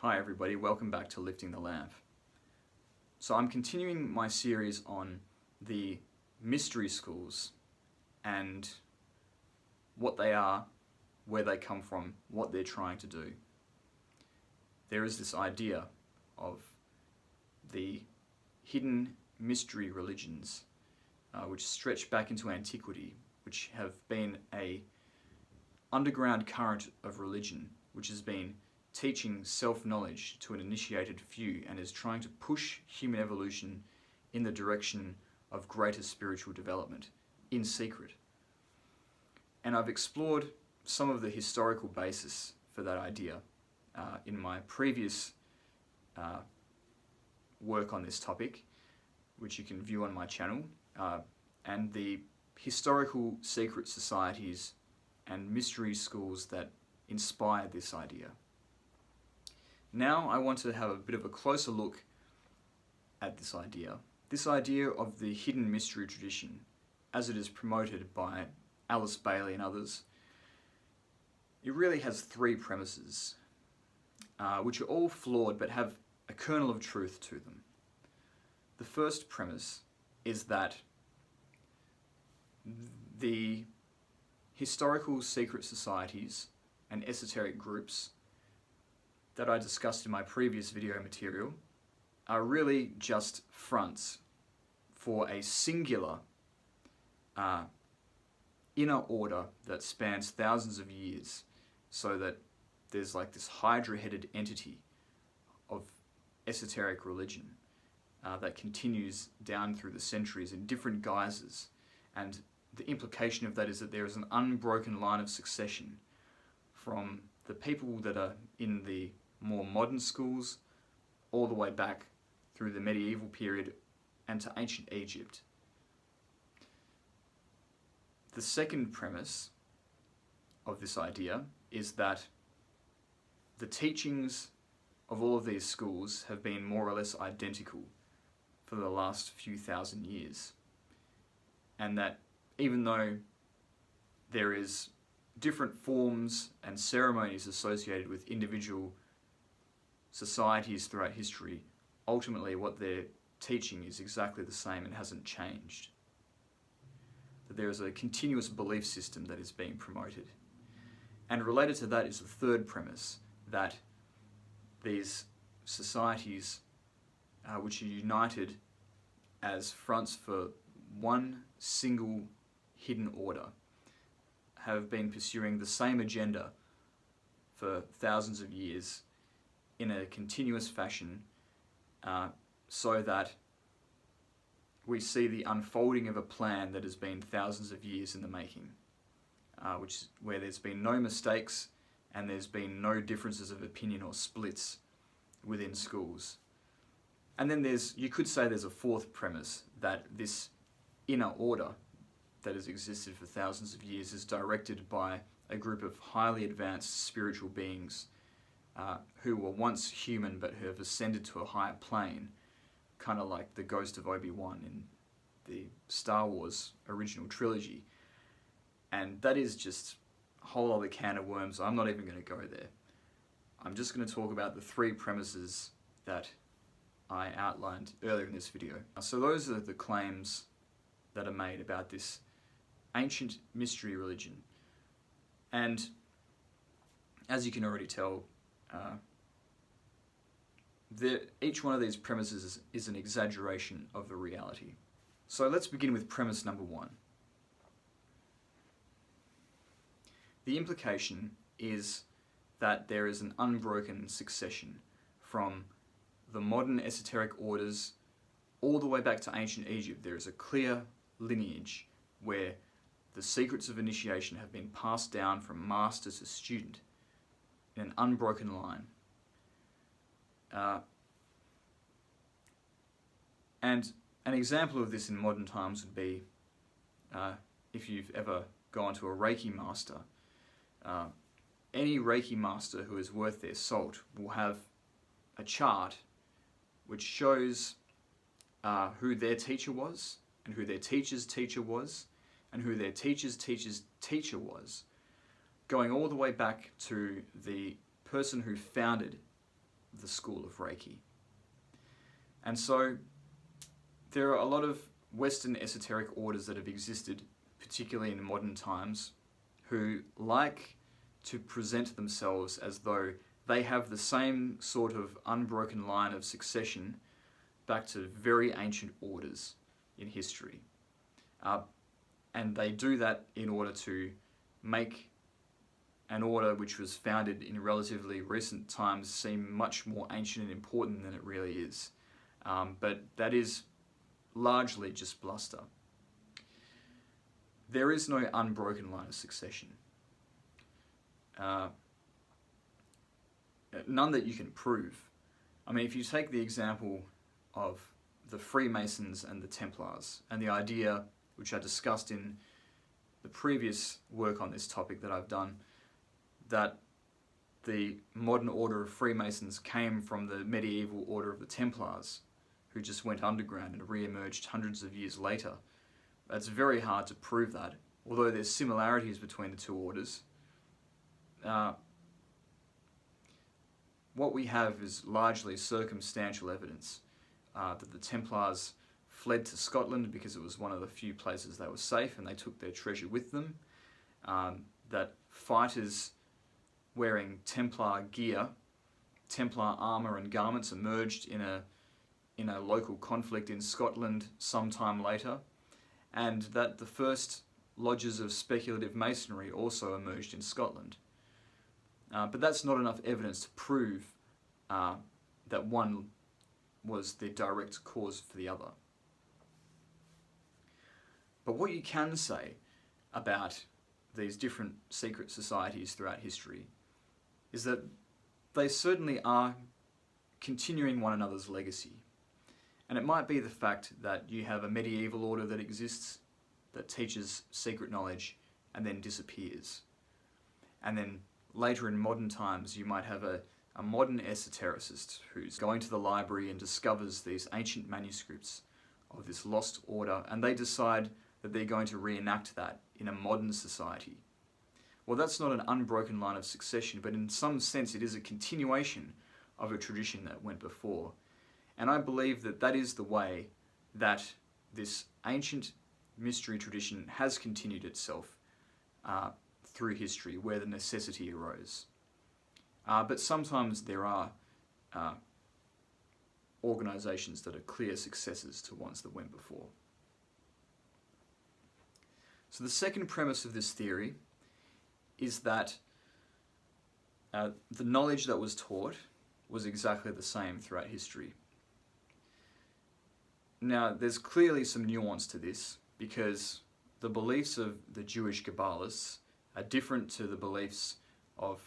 Hi everybody, welcome back to Lifting the Lamp. So I'm continuing my series on the mystery schools and what they are, where they come from, what they're trying to do. There is this idea of the hidden mystery religions which stretch back into antiquity, which have been an underground current of religion which has been teaching self-knowledge to an initiated few and is trying to push human evolution in the direction of greater spiritual development in secret. And I've explored some of the historical basis for that idea in my previous work on this topic, which you can view on my channel, and the historical secret societies and mystery schools that inspired this idea. Now I want to have a bit of a closer look at this idea of the hidden mystery tradition as it is promoted by Alice Bailey and others. It really has three premises, which are all flawed but have a kernel of truth to them. The first premise is that the historical secret societies and esoteric groups that I discussed in my previous video material are really just fronts for a singular inner order that spans thousands of years, so that there's like this hydra-headed entity of esoteric religion that continues down through the centuries in different guises, and the implication of that is that there is an unbroken line of succession from the people that are in the more modern schools all the way back through the medieval period and to ancient Egypt. The second premise of this idea is that the teachings of all of these schools have been more or less identical for the last few thousand years, and that even though there is different forms and ceremonies associated with individual societies throughout history, ultimately what they're teaching is exactly the same and hasn't changed. That there is a continuous belief system that is being promoted. And related to that is the third premise, that these societies which are united as fronts for one single hidden order have been pursuing the same agenda for thousands of years in a continuous fashion, so that we see the unfolding of a plan that has been thousands of years in the making, where there's been no mistakes and there's been no differences of opinion or splits within schools. And then you could say there's a fourth premise, that this inner order that has existed for thousands of years is directed by a group of highly advanced spiritual beings who were once human but who have ascended to a higher plane, kind of like the ghost of Obi-Wan in the Star Wars original trilogy. And that is just a whole other can of worms. I'm not even going to go there. I'm just going to talk about the three premises that I outlined earlier in this video. So those are the claims that are made about this ancient mystery religion. And as you can already tell, each one of these premises is an exaggeration of the reality. So let's begin with premise number one. The implication is that there is an unbroken succession from the modern esoteric orders all the way back to ancient Egypt. There is a clear lineage where the secrets of initiation have been passed down from master to student in an unbroken line. And an example of this in modern times would be if you've ever gone to a Reiki master. Any Reiki master who is worth their salt will have a chart which shows who their teacher was, and who their teacher's teacher was, and who their teacher's teacher's teacher was, going all the way back to the person who founded the school of Reiki. And so there are a lot of Western esoteric orders that have existed, particularly in modern times, who like to present themselves as though they have the same sort of unbroken line of succession back to very ancient orders in history. And they do that in order to make an order which was founded in relatively recent times seem much more ancient and important than it really is. But that is largely just bluster. There is no unbroken line of succession. None that you can prove. I mean, if you take the example of the Freemasons and the Templars, and the idea, which I discussed in the previous work on this topic that I've done, that the modern order of Freemasons came from the medieval order of the Templars, who just went underground and re-emerged hundreds of years later. It's very hard to prove that, although there's similarities between the two orders. What we have is largely circumstantial evidence that the Templars fled to Scotland because it was one of the few places they were safe, and they took their treasure with them. That fighters wearing Templar gear, Templar armour and garments emerged in a local conflict in Scotland sometime later, and that the first lodges of speculative masonry also emerged in Scotland. But that's not enough evidence to prove that one was the direct cause for the other. But what you can say about these different secret societies throughout history is that they certainly are continuing one another's legacy. And it might be the fact that you have a medieval order that exists that teaches secret knowledge and then disappears. And then later in modern times, you might have a modern esotericist who's going to the library and discovers these ancient manuscripts of this lost order, and they decide that they're going to reenact that in a modern society. Well, that's not an unbroken line of succession, but in some sense it is a continuation of a tradition that went before. And I believe that that is the way that this ancient mystery tradition has continued itself through history, where the necessity arose. But sometimes there are organisations that are clear successors to ones that went before. So the second premise of this theory is that the knowledge that was taught was exactly the same throughout history. Now, there's clearly some nuance to this, because the beliefs of the Jewish Kabbalists are different to the beliefs of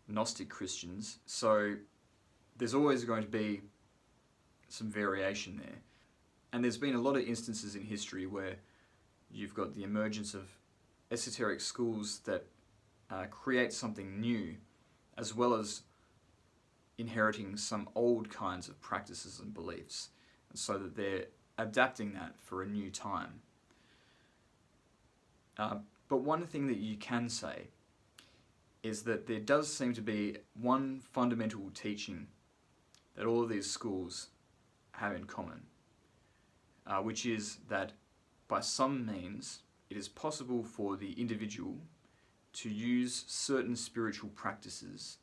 Gnostic Christians, so there's always going to be some variation there. And there's been a lot of instances in history where you've got the emergence of esoteric schools that create something new, as well as inheriting some old kinds of practices and beliefs, and so that they're adapting that for a new time. But one thing that you can say is that there does seem to be one fundamental teaching that all of these schools have in common, which is that by some means it is possible for the individual to use certain spiritual practices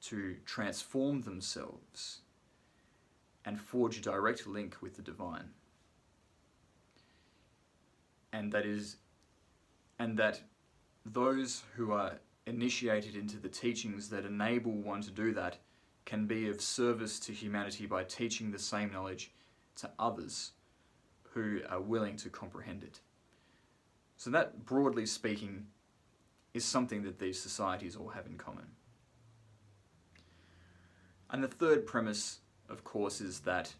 to transform themselves and forge a direct link with the divine. And that those who are initiated into the teachings that enable one to do that can be of service to humanity by teaching the same knowledge to others who are willing to comprehend it. So that, broadly speaking, is something that these societies all have in common. And the third premise, of course, is that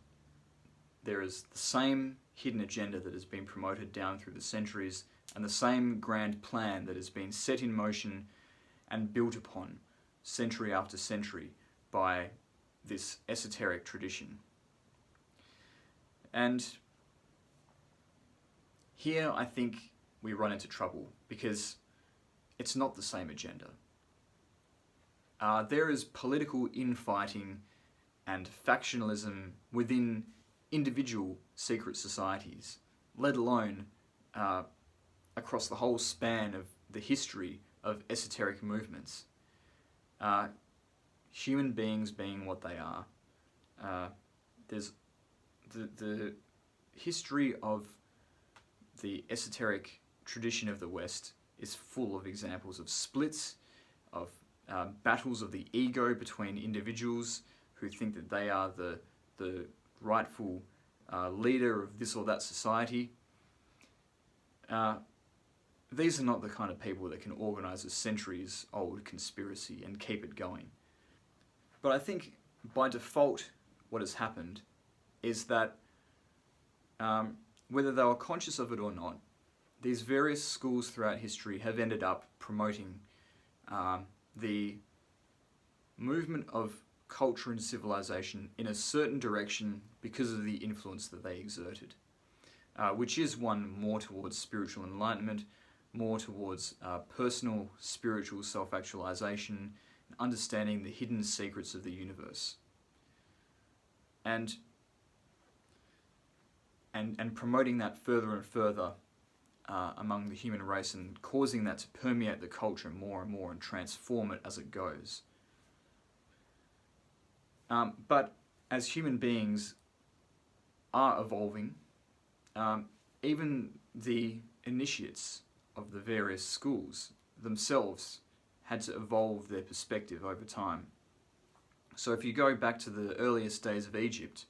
there is the same hidden agenda that has been promoted down through the centuries, and the same grand plan that has been set in motion and built upon century after century by this esoteric tradition. And here I think we run into trouble, because it's not the same agenda. there is political infighting and factionalism within individual secret societies, let alone across the whole span of the history of esoteric movements. Human beings being what they are, there's the history of the esoteric tradition of the West is full of examples of splits, of battles of the ego between individuals who think that they are the rightful leader of this or that society. These are not the kind of people that can organise a centuries-old conspiracy and keep it going. But I think by default what has happened is that whether they were conscious of it or not, these various schools throughout history have ended up promoting the movement of culture and civilization in a certain direction because of the influence that they exerted, which is one more towards spiritual enlightenment, more towards personal spiritual self-actualization, understanding the hidden secrets of the universe, and promoting that further and further among the human race, and causing that to permeate the culture more and more and transform it as it goes. But as human beings are evolving, even the initiates of the various schools themselves had to evolve their perspective over time. So if you go back to the earliest days of Egypt,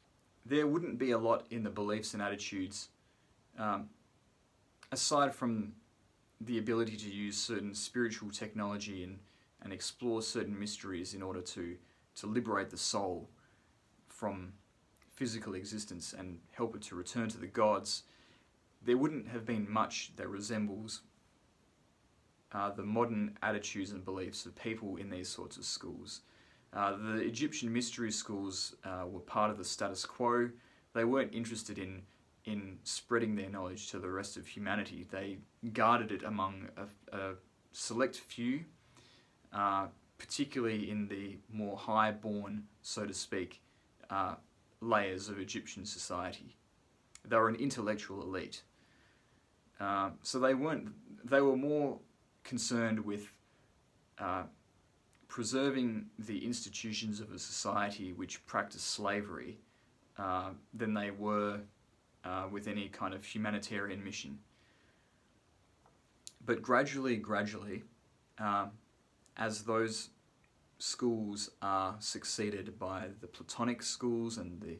there wouldn't be a lot in the beliefs and attitudes aside from the ability to use certain spiritual technology and explore certain mysteries in order to liberate the soul from physical existence and help it to return to the gods. There wouldn't have been much that resembles the modern attitudes and beliefs of people in these sorts of schools. The Egyptian mystery schools were part of the status quo. They weren't interested in spreading their knowledge to the rest of humanity. They guarded it among a select few, particularly in the more high-born, so to speak, layers of Egyptian society. They were an intellectual elite. So they were more concerned with preserving the institutions of a society which practiced slavery than they were with any kind of humanitarian mission. But gradually, as those schools are succeeded by the Platonic schools and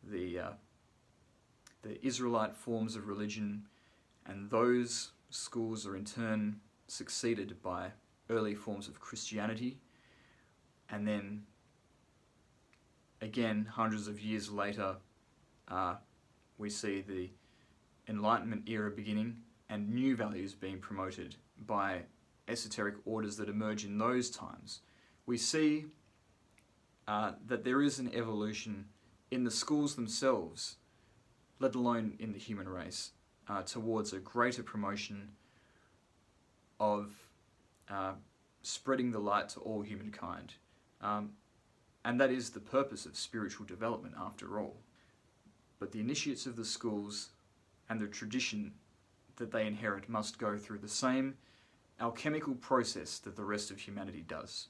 the Israelite forms of religion, and those schools are in turn succeeded by early forms of Christianity, and then again hundreds of years later we see the Enlightenment era beginning and new values being promoted by esoteric orders that emerge in those times. We see that there is an evolution in the schools themselves, let alone in the human race, towards a greater promotion of spreading the light to all humankind. And that is the purpose of spiritual development after all. But the initiates of the schools and the tradition that they inherit must go through the same alchemical process that the rest of humanity does.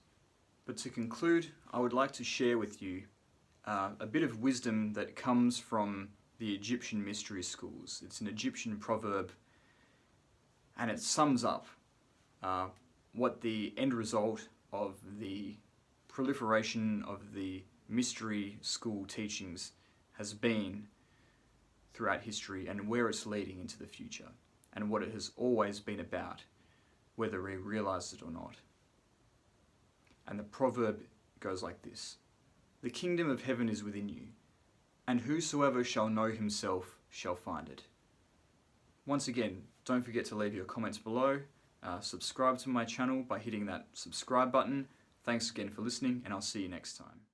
But to conclude, I would like to share with you a bit of wisdom that comes from the Egyptian mystery schools. It's an Egyptian proverb, and it sums up what the end result of the proliferation of the mystery school teachings has been throughout history, and where it's leading into the future, and what it has always been about, whether we realize it or not. And the proverb goes like this: "The kingdom of heaven is within you, and whosoever shall know himself shall find it." Once again, don't forget to leave your comments below. Subscribe to my channel by hitting that subscribe button. Thanks again for listening, and I'll see you next time.